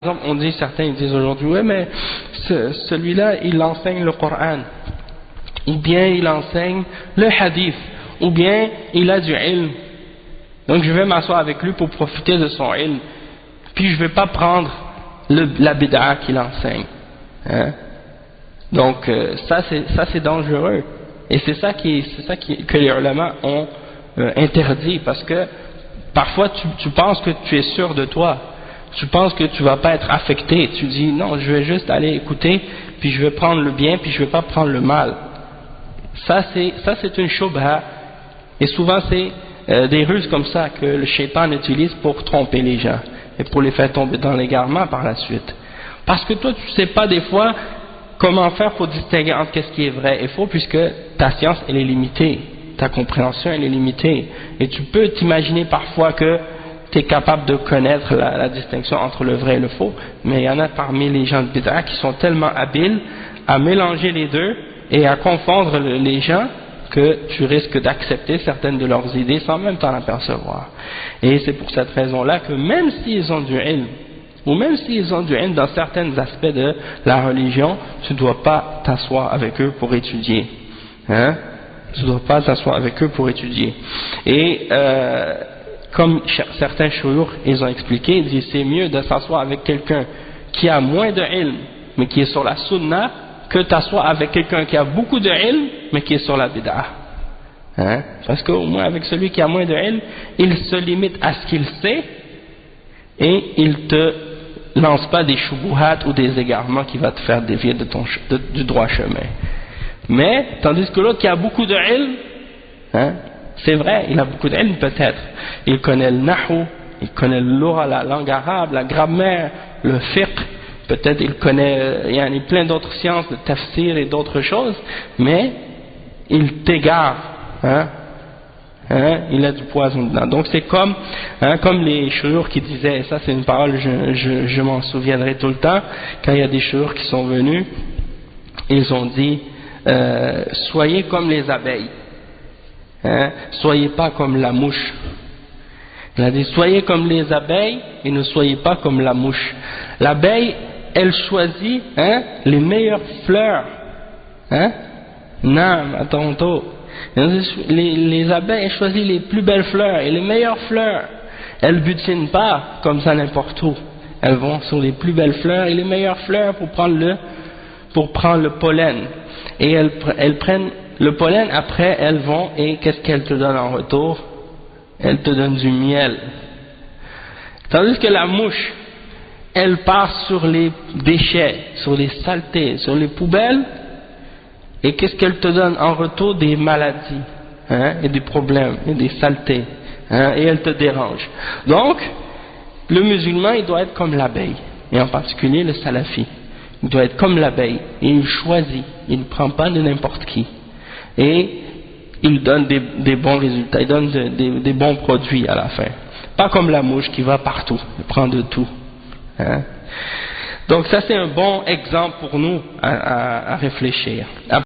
Par exemple, on dit, certains ils disent aujourd'hui, ouais, mais celui-là, il enseigne le Coran, ou bien il enseigne le hadith, ou bien il a du ilm. Donc je vais m'asseoir avec lui pour profiter de son ilm, puis je vais pas prendre la bid'a qu'il enseigne. Hein? Donc ça c'est dangereux, et c'est ça que les ulama ont interdit, parce que parfois tu penses que tu es sûr de toi. Tu penses que tu vas pas être affecté, tu dis non, je vais juste aller écouter, puis je vais prendre le bien, puis je vais pas prendre le mal. Ça c'est une shubha, et souvent c'est des ruses comme ça que le shaitan utilise pour tromper les gens, et pour les faire tomber dans l'égarement par la suite. Parce que toi tu sais pas des fois comment faire pour distinguer entre qu'est-ce qui est vrai et faux, puisque ta science elle est limitée, ta compréhension elle est limitée, et tu peux t'imaginer parfois que tu es capable de connaître la distinction entre le vrai et le faux, mais il y en a parmi les gens de bid'a qui sont tellement habiles à mélanger les deux et à confondre les gens que tu risques d'accepter certaines de leurs idées sans même t'en apercevoir. Et c'est pour cette raison-là que même s'ils ont du ilm, ou même s'ils ont du ilm dans certains aspects de la religion, tu ne dois pas t'asseoir avec eux pour étudier. Hein? Tu ne dois pas t'asseoir avec eux pour étudier. Et comme certains shuyukh, ils ont expliqué, ils disent c'est mieux de s'asseoir avec quelqu'un qui a moins de ilm, mais qui est sur la sunna, que t'asseoir avec quelqu'un qui a beaucoup de ilm, mais qui est sur la bid'a. Hein? Parce qu'au moins avec celui qui a moins de ilm, il se limite à ce qu'il sait, et il te lance pas des shubuhat ou des égarements qui va te faire dévier du droit chemin. Mais, tandis que l'autre qui a beaucoup de ilm, hein, c'est vrai, il a beaucoup d'ilm peut-être. Il connaît le nahu, il connaît le lugha, la langue arabe, la grammaire, le fiqh, peut-être il connaît il y a plein d'autres sciences, de tafsir et d'autres choses, mais il t'égare, hein, il a du poison dedans. Donc c'est comme les shuyukh qui disaient, et ça c'est une parole, je m'en souviendrai tout le temps, quand il y a des shuyukh qui sont venus, ils ont dit, soyez comme les abeilles. Hein, soyez pas comme la mouche. Il a dit soyez comme les abeilles et ne soyez pas comme la mouche. L'abeille, elle choisit les meilleures fleurs. Non, à Toronto. Les abeilles, elles choisissent les plus belles fleurs et les meilleures fleurs. Elles butinent pas comme ça n'importe où. Elles vont sur les plus belles fleurs et les meilleures fleurs pour prendre le pollen. Et elles prennent le pollen, après elles vont, et qu'est-ce qu'elles te donnent en retour? Elles te donnent du miel. Tandis que la mouche, elle part sur les déchets, sur les saletés, sur les poubelles, et qu'est-ce qu'elle te donne en retour? Des maladies, et des problèmes, et des saletés, et elle te dérange. Donc, le musulman, il doit être comme l'abeille, et en particulier le salafi. Il doit être comme l'abeille, et il choisit, il ne prend pas de n'importe qui. Et il donne des bons résultats, il donne des bons produits à la fin. Pas comme la mouche qui va partout, il prend de tout. Hein? Donc ça c'est un bon exemple pour nous à réfléchir.